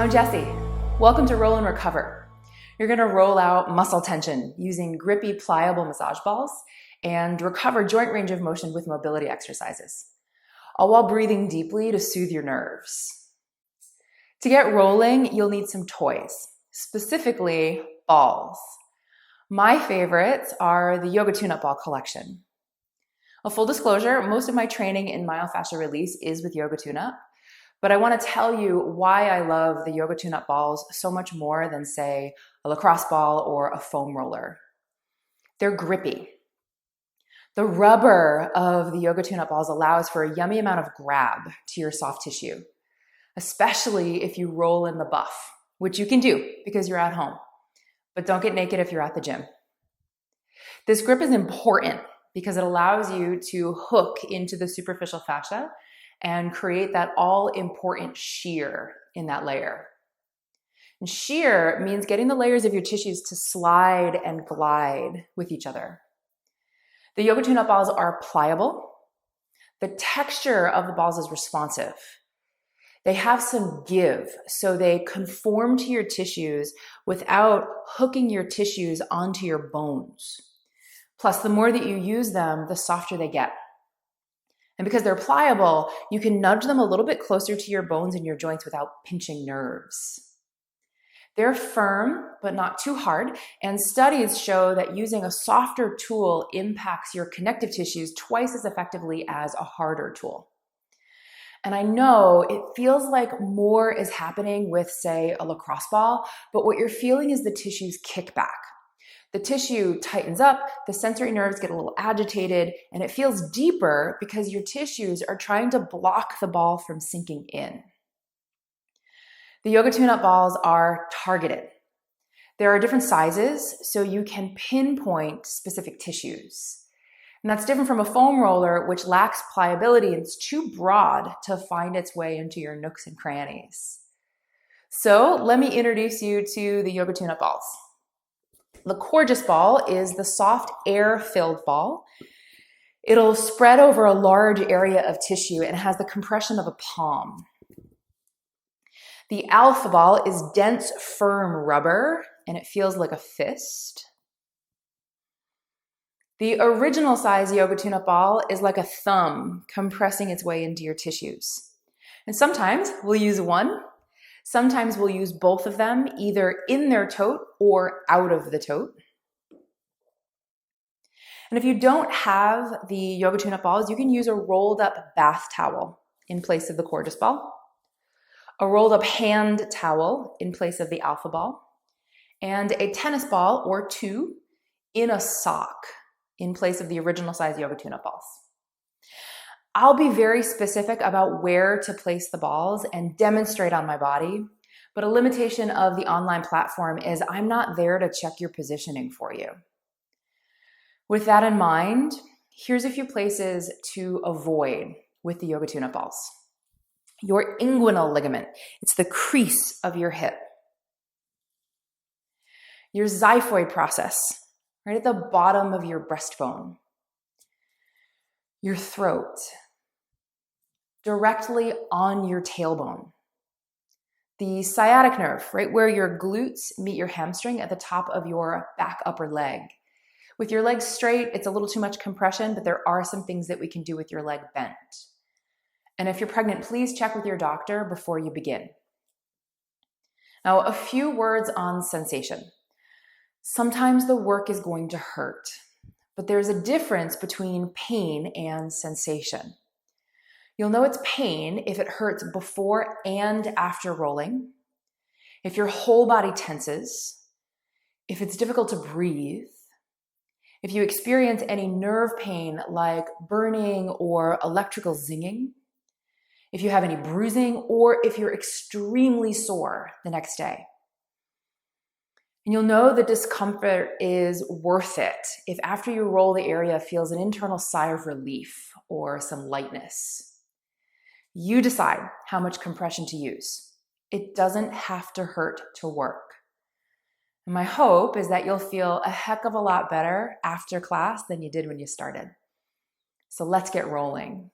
I'm Jessie. Welcome to Roll and Recover. You're going to roll out muscle tension using grippy, pliable massage balls and recover joint range of motion with mobility exercises, all while breathing deeply to soothe your nerves. To get rolling, you'll need some toys, specifically balls. My favorites are the Yoga TuneUp ball collection. A full disclosure, most of my training in myofascial release is with Yoga TuneUp, but I want to tell you why I love the Yoga TuneUp balls so much more than, say, a lacrosse ball or a foam roller. They're grippy. The rubber of the Yoga TuneUp balls allows for a yummy amount of grab to your soft tissue, especially if you roll in the buff, which you can do because you're at home. But don't get naked if you're at the gym. This grip is important because it allows you to hook into the superficial fascia and create that all-important shear in that layer. And shear means getting the layers of your tissues to slide and glide with each other. The Yoga TuneUp balls are pliable. The texture of the balls is responsive. They have some give, so they conform to your tissues without hooking your tissues onto your bones. Plus, the more that you use them, the softer they get. And because they're pliable, you can nudge them a little bit closer to your bones and your joints without pinching nerves. They're firm, but not too hard, and studies show that using a softer tool impacts your connective tissues twice as effectively as a harder tool. And I know it feels like more is happening with, say, a lacrosse ball, but what you're feeling is the tissues kick back. The tissue tightens up, the sensory nerves get a little agitated, and it feels deeper because your tissues are trying to block the ball from sinking in. The Yoga TuneUp balls are targeted. There are different sizes, so you can pinpoint specific tissues. And that's different from a foam roller, which lacks pliability and it's too broad to find its way into your nooks and crannies. So let me introduce you to the Yoga TuneUp balls. The Gorgeous ball is the soft air-filled ball. It'll spread over a large area of tissue and has the compression of a palm. The Alpha ball is dense, firm rubber, and it feels like a fist. The original size Yoga TuneUp ball is like a thumb compressing its way into your tissues. And sometimes we'll use one. Sometimes we'll use both of them, either in their tote or out of the tote. And if you don't have the Yoga TuneUp balls, you can use a rolled up bath towel in place of the Gorgeous ball, a rolled up hand towel in place of the Alpha ball, and a tennis ball or two in a sock in place of the original size Yoga TuneUp balls. I'll be very specific about where to place the balls and demonstrate on my body, but a limitation of the online platform is I'm not there to check your positioning for you. With that in mind, here's a few places to avoid with the Yoga TuneUp balls. Your inguinal ligament, it's the crease of your hip. Your xiphoid process, right at the bottom of your breastbone. Your throat, directly on your tailbone. The sciatic nerve, right where your glutes meet your hamstring at the top of your back upper leg. With your legs straight, it's a little too much compression, but there are some things that we can do with your leg bent. And if you're pregnant, please check with your doctor before you begin. Now, a few words on sensation. Sometimes the work is going to hurt, but there's a difference between pain and sensation. You'll know it's pain if it hurts before and after rolling, if your whole body tenses, if it's difficult to breathe, if you experience any nerve pain like burning or electrical zinging, if you have any bruising, or if you're extremely sore the next day. And you'll know the discomfort is worth it if after you roll the area feels an internal sigh of relief or some lightness. You decide how much compression to use. It doesn't have to hurt to work. And my hope is that you'll feel a heck of a lot better after class than you did when you started. So let's get rolling.